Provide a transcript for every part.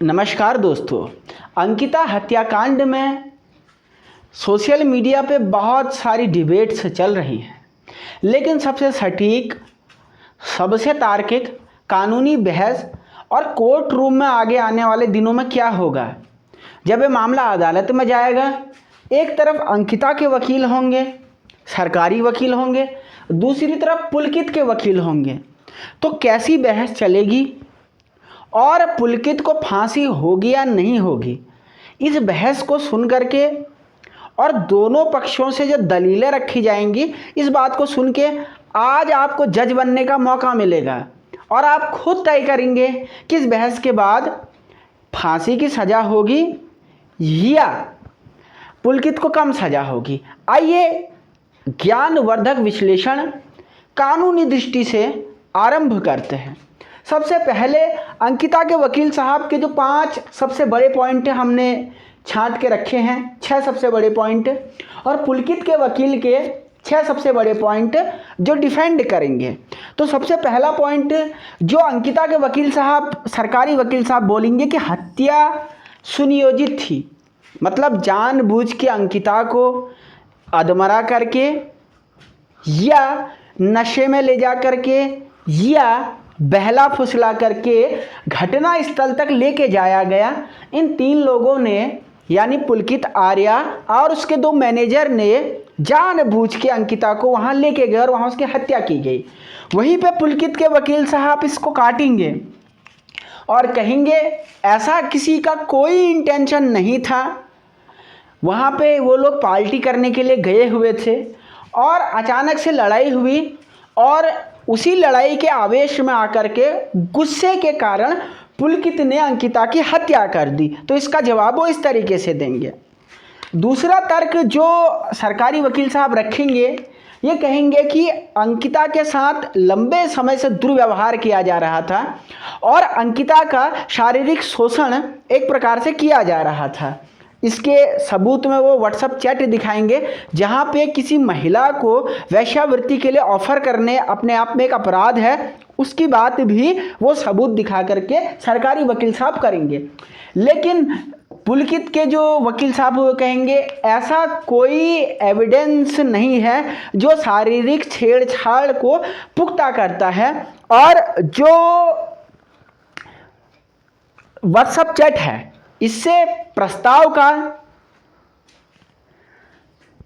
नमस्कार दोस्तों। अंकिता हत्याकांड में सोशल मीडिया पे बहुत सारी डिबेट्स चल रही हैं, लेकिन सबसे सटीक, सबसे तार्किक कानूनी बहस और कोर्ट रूम में आगे आने वाले दिनों में क्या होगा जब ये मामला अदालत में जाएगा। एक तरफ अंकिता के वकील होंगे, सरकारी वकील होंगे, दूसरी तरफ पुलकित के वकील होंगे, तो कैसी बहस चलेगी और पुलकित को फांसी होगी या नहीं होगी। इस बहस को सुन करके और दोनों पक्षों से जो दलीलें रखी जाएंगी, इस बात को सुन के आज आपको जज बनने का मौका मिलेगा और आप खुद तय करेंगे कि इस बहस के बाद फांसी की सज़ा होगी या पुलकित को कम सज़ा होगी। आइए ज्ञानवर्धक विश्लेषण कानूनी दृष्टि से आरंभ करते हैं। सबसे पहले अंकिता के वकील साहब के जो 5 सबसे बड़े पॉइंट हमने छांट के रखे हैं, 6 सबसे बड़े पॉइंट, और पुलकित के वकील के 6 सबसे बड़े पॉइंट जो डिफेंड करेंगे। तो सबसे पहला पॉइंट जो अंकिता के वकील साहब, सरकारी वकील साहब बोलेंगे कि हत्या सुनियोजित थी, मतलब जानबूझ के अंकिता को अधमरा करके या नशे में ले जा करके या बहला फुसला करके घटना स्थल तक लेके जाया गया। इन 3 लोगों ने यानी पुलकित, आर्या और उसके 2 मैनेजर ने जानबूझ के अंकिता को वहां लेके गए और वहां उसकी हत्या की गई। वहीं पे पुलकित के वकील साहब इसको काटेंगे और कहेंगे ऐसा किसी का कोई इंटेंशन नहीं था, वहां पे वो लोग पार्टी करने के लिए गए हुए थे और अचानक से लड़ाई हुई और उसी लड़ाई के आवेश में आकर के गुस्से के कारण पुलकित ने अंकिता की हत्या कर दी। तो इसका जवाब वो इस तरीके से देंगे। दूसरा तर्क जो सरकारी वकील साहब रखेंगे, ये कहेंगे कि अंकिता के साथ लंबे समय से दुर्व्यवहार किया जा रहा था और अंकिता का शारीरिक शोषण एक प्रकार से किया जा रहा था। इसके सबूत में वो व्हाट्सएप चैट दिखाएंगे जहाँ पे किसी महिला को वेश्यावृत्ति के लिए ऑफर करने अपने आप में एक अपराध है, उसकी बात भी वो सबूत दिखा करके सरकारी वकील साहब करेंगे। लेकिन पुलकित के जो वकील साहब वो कहेंगे ऐसा कोई एविडेंस नहीं है जो शारीरिक छेड़छाड़ को पुख्ता करता है, और जो व्हाट्सएप चैट है इससे प्रस्ताव का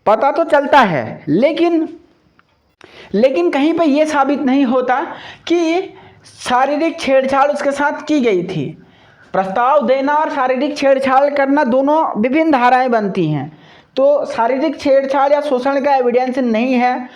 पता तो चलता है, लेकिन कहीं पे ये साबित नहीं होता कि शारीरिक छेड़छाड़ उसके साथ की गई थी। प्रस्ताव देना और शारीरिक छेड़छाड़ करना दोनों विभिन्न धाराएं बनती हैं, तो शारीरिक छेड़छाड़ या शोषण का एविडेंस नहीं है,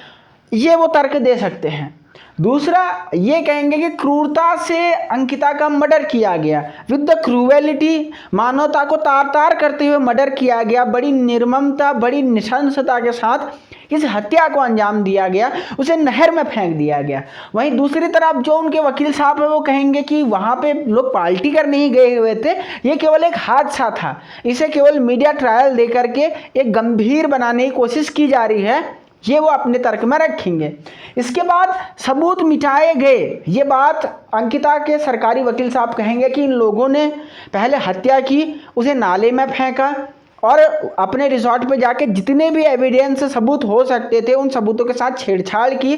ये वो तर्क दे सकते हैं। दूसरा ये कहेंगे कि क्रूरता से अंकिता का मर्डर किया गया, विद द क्रूएलिटी, मानवता को तार तार करते हुए मर्डर किया गया, बड़ी निर्ममता, बड़ी नृशंसता के साथ इस हत्या को अंजाम दिया गया, उसे नहर में फेंक दिया गया। वहीं दूसरी तरफ जो उनके वकील साहब है वो कहेंगे कि वहाँ पे लोग पार्टी करने ही गए हुए थे, ये केवल एक हादसा था, इसे केवल मीडिया ट्रायल दे करके एक गंभीर बनाने की कोशिश की जा रही है, ये वो अपने तर्क में रखेंगे। इसके बाद सबूत मिटाए गए, ये बात अंकिता के सरकारी वकील साहब कहेंगे कि इन लोगों ने पहले हत्या की, उसे नाले में फेंका और अपने रिजॉर्ट पे जाके जितने भी एविडेंस सबूत हो सकते थे उन सबूतों के साथ छेड़छाड़ की,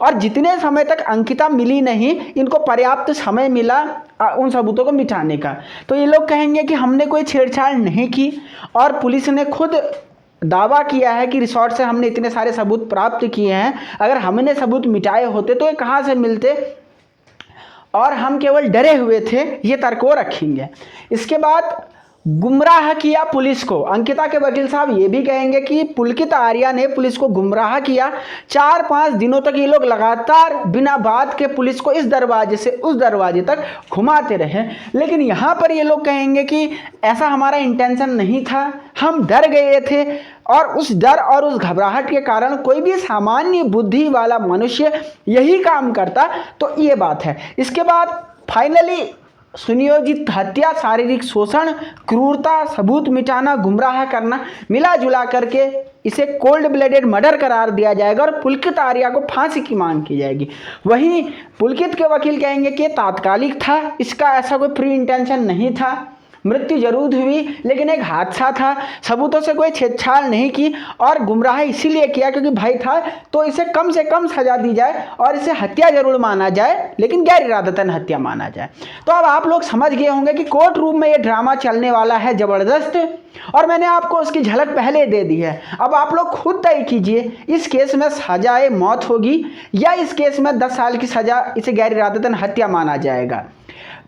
और जितने समय तक अंकिता मिली नहीं, इनको पर्याप्त समय मिला उन सबूतों को मिटाने का। तो ये लोग कहेंगे कि हमने कोई छेड़छाड़ नहीं की, और पुलिस ने खुद दावा किया है कि रिसोर्ट से हमने इतने सारे सबूत प्राप्त किए हैं, अगर हमने सबूत मिटाए होते तो ये कहाँ से मिलते, और हम केवल डरे हुए थे, ये तर्क वो रखेंगे। इसके बाद गुमराह किया पुलिस को, अंकिता के वकील साहब ये भी कहेंगे कि पुलकित, आर्या ने पुलिस को गुमराह किया। 4-5 दिनों तक ये लोग लगातार बिना बात के पुलिस को इस दरवाजे से उस दरवाजे तक घुमाते रहे, लेकिन यहाँ पर ये लोग कहेंगे कि ऐसा हमारा इंटेंशन नहीं था, हम डर गए थे, और उस डर और उस घबराहट के कारण कोई भी सामान्य बुद्धि वाला मनुष्य यही काम करता। तो ये बात है। इसके बाद फाइनली सुनियोजित हत्या, शारीरिक शोषण, क्रूरता, सबूत मिटाना, गुमराह करना, मिला जुला करके इसे कोल्ड ब्लडेड मर्डर करार दिया जाएगा और पुलकित आर्या को फांसी की मांग की जाएगी। वहीं पुलकित के वकील कहेंगे कि ये तात्कालिक था, इसका ऐसा कोई प्री इंटेंशन नहीं था, मृत्यु जरूर हुई, लेकिन एक हादसा था, सबूतों से कोई छेड़छाड़ नहीं की और गुमराह इसीलिए किया क्योंकि भाई था, तो इसे कम से कम सजा दी जाए और इसे हत्या जरूर माना जाए, लेकिन गैर इरादतन हत्या माना जाए। तो अब आप लोग समझ गए होंगे कि कोर्ट रूम में ये ड्रामा चलने वाला है जबरदस्त, और मैंने आपको उसकी झलक पहले दे दी है। अब आप लोग खुद तय कीजिए, इस केस में सजाए मौत होगी या इस केस में 10 साल की सजा, इसे गैर इरादतन हत्या माना जाएगा।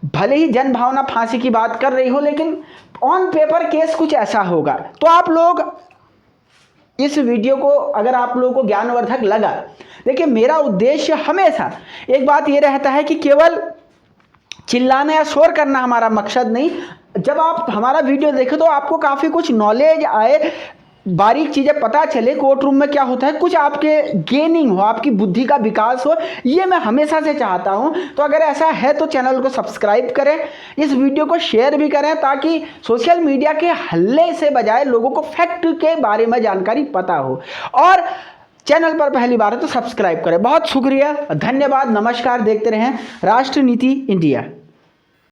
भले ही जन भावना फांसी की बात कर रही हो, लेकिन ऑन पेपर केस कुछ ऐसा होगा। तो आप लोग इस वीडियो को, अगर आप लोगों को ज्ञानवर्धक लगा, देखिए मेरा उद्देश्य हमेशा एक बात ये रहता है कि केवल चिल्लाना या शोर करना हमारा मकसद नहीं। जब आप हमारा वीडियो देखें तो आपको काफ़ी कुछ नॉलेज आए, बारीक चीज़ें पता चले कोर्ट रूम में क्या होता है, कुछ आपके गेनिंग हो, आपकी बुद्धि का विकास हो, ये मैं हमेशा से चाहता हूं। तो अगर ऐसा है तो चैनल को सब्सक्राइब करें, इस वीडियो को शेयर भी करें, ताकि सोशल मीडिया के हल्ले से बजाय लोगों को फैक्ट के बारे में जानकारी पता हो। और चैनल पर पहली बार है तो सब्सक्राइब करें। बहुत शुक्रिया, धन्यवाद, नमस्कार। देखते रहें राष्ट्र नीति इंडिया।